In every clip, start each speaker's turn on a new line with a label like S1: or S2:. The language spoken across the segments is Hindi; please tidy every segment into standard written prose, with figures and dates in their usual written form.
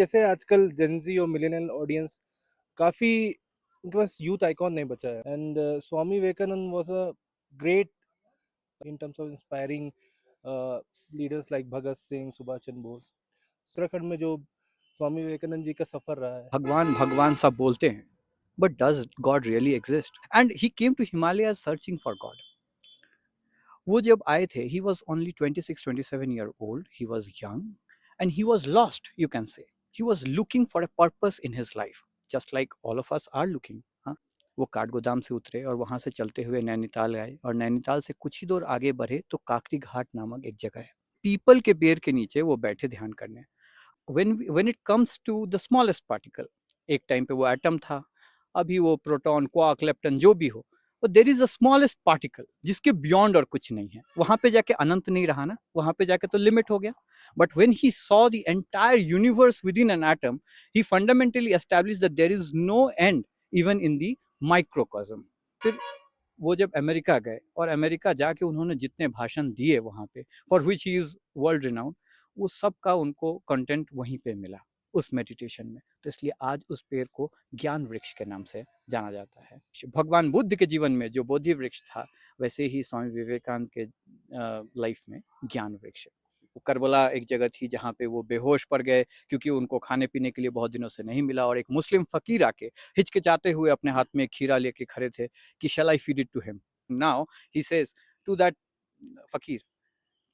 S1: जैसे आजकल जेनजी और मिलेनियल ऑडियंस काफी उनके पास यूथ आइकॉन नहीं बचा है and Swami Vivekananda was a great in terms of inspiring leaders like Bhagat Singh Subhash Chandra Bose. Uttarakhand में जो स्वामी विवेकानंद जी का सफर रहा है।
S2: भगवान भगवान सब बोलते हैं, but does God really exist? And he came to Himalaya searching for God. वो जब आए थे, he was only 26-27 year old, he was young and he was lost, you can say. He was looking for a purpose in his life, just like all of us are looking. वो काठगोदाम से उतरे और वहां से चलते हुए नैनीताल आए, और नैनीताल से कुछ ही दूर आगे बढ़े तो काकड़ी घाट नामक एक जगह है। पीपल के पेड़ के नीचे वो बैठे ध्यान करने। when it comes to the smallest particle, एक टाइम पे वो एटम था, अभी वो प्रोटॉन क्वार्क लेप्टन जो भी हो, तो there is a smallest particle जिसके बियॉन्ड और कुछ नहीं है। वहां पे जाके अनंत नहीं रहा ना, वहां पे जाके तो लिमिट हो गया। But when he saw the entire universe within an atom, he fundamentally establish that there is no end even in the microcosm. फिर वो जब अमेरिका गए, और अमेरिका जाके उन्होंने जितने भाषण दिए वहां पे, for which he is world renowned, वो सब का उनको कंटेंट वहीं पे मिला, उस मेडिटेशन में। तो इसलिए आज उस पेड़ को ज्ञान वृक्ष के नाम से जाना जाता है। भगवान बुद्ध के जीवन में जो बोधि वृक्ष था, वैसे ही स्वामी विवेकानंद के लाइफ में ज्ञान वृक्ष। करबला एक जगह थी जहाँ पे वो बेहोश पड़ गए, क्योंकि उनको खाने पीने के लिए बहुत दिनों से नहीं मिला, और एक मुस्लिम फकीर आके हिचकिचाते हुए अपने हाथ में एक खीरा लेके खड़े थे कि shall I feed it to him. Now he says to that फकीर,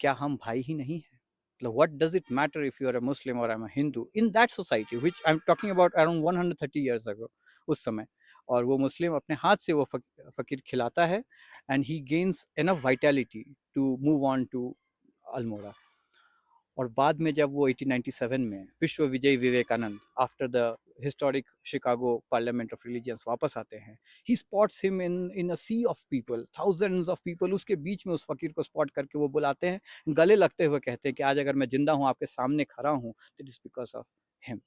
S2: क्या हम भाई ही नहीं हैं? What does it matter if you are a Muslim or I'm a Hindu in that society, which I'm talking about around 130 years ago, उस समय। और वो मुस्लिम अपने हाथ से वो फकीर खिलाता है, and he gains enough vitality to move on to Almora. और बाद में जब वो 1897 में विश्व विजयी Vivekananda after the historic Chicago parliament of religions वापस आते हैं, he spots him in a sea of people, thousands of people, उसके बीच में उस फकीर को स्पॉट करके वो बुलाते हैं, गले लगते हुए कहते हैं कि आज अगर मैं जिंदा हूँ, आपके सामने खड़ा हूँ, that is because of him.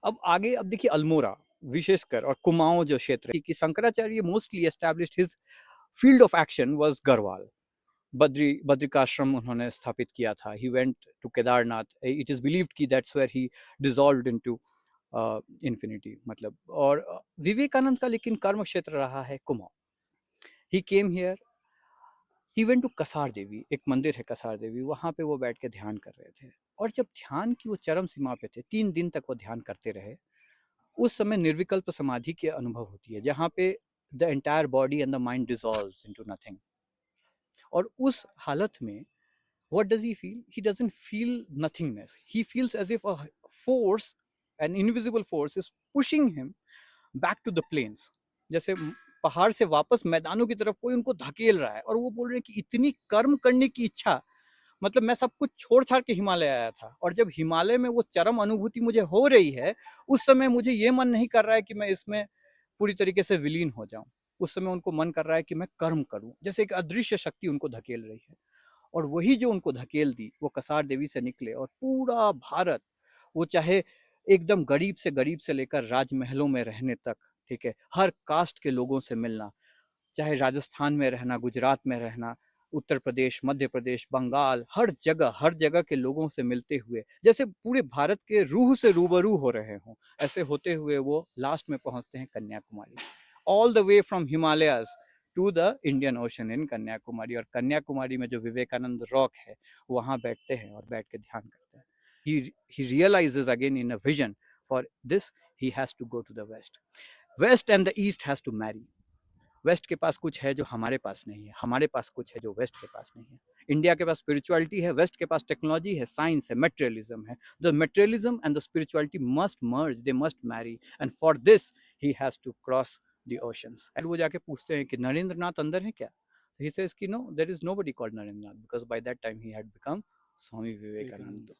S2: अब आगे, अब देखिए अल्मोड़ा विशेषकर, और कुमाऊं जो क्षेत्र है, कि Shankaracharya mostly established his field of action was Garhwal. Badrikashram उन्होंने स्थापित किया था। He went to Kedarnath. It is believed कि that's where he dissolved into infinity, मतलब। और विवेकानंद का लेकिन कर्म क्षेत्र रहा है Kumaon. He came here, he went to Kasar Devi, एक मंदिर है कसार देवी, वहां पे वो बैठ के ध्यान कर रहे थे। और जब ध्यान की वो चरम सीमा पे थे, 3 दिन तक वो ध्यान करते रहे, उस समय निर्विकल्प समाधि की अनुभव होती है, जहाँ पे the entire body and the mind dissolves into nothing. और उस हालत में what does he feel? He doesn't feel nothingness. He feels as if a force, an invisible force, is pushing him back to the plains. जैसे पहाड़ से वापस मैदानों की तरफ कोई उनको धकेल रहा है, और वो बोल रहे हैं कि इतनी कर्म करने की इच्छा, मतलब मैं सब कुछ छोड़ छाड़ के हिमालय आया था, और जब हिमालय में वो चरम अनुभूति मुझे हो रही है, उस समय मुझे ये मन नहीं कर रहा है कि मैं इसमें पूरी तरीके से विलीन हो जाऊं। उस समय उनको मन कर रहा है कि मैं कर्म करूं, जैसे एक अदृश्य शक्ति उनको धकेल रही है। और वही जो उनको धकेल दी, वो कसार देवी से निकले, और पूरा भारत, वो चाहे एकदम गरीब से लेकर राजमहलों में रहने तक, ठीक है, हर कास्ट के लोगों से मिलना, चाहे राजस्थान में रहना, गुजरात में रहना, उत्तर प्रदेश, मध्य प्रदेश, बंगाल, हर जगह के लोगों से मिलते हुए, जैसे पूरे भारत के रूह से रूबरू हो रहे हों, ऐसे होते हुए वो लास्ट में पहुंचते हैं Kanyakumari, all the way from Himalayas to the Indian Ocean in Kanyakumari. और कन्याकुमारी में जो विवेकानंद रॉक है, वहां बैठते हैं और बैठ के ध्यान करते हैं। he realizes again in a vision, for this he has to go to the west and the east has to marry। West के पास कुछ है जो हमारे पास नहीं है, हमारे पास कुछ है जो वेस्ट के पास नहीं है। इंडिया के पास स्पिरिचुअलिटी है, वेस्ट के पास टेक्नोलॉजी है, साइंस है, मटेरियलिज्म है। The materialism and the spirituality must merge, they must marry, and for this he has to cross the oceans. And वो जाके पूछते हैं कि नरेंद्र नाथ अंदर है क्या? ही सेज कि no, there is nobody called Narendra Nath, because by that time he had become Swami Vivekananda.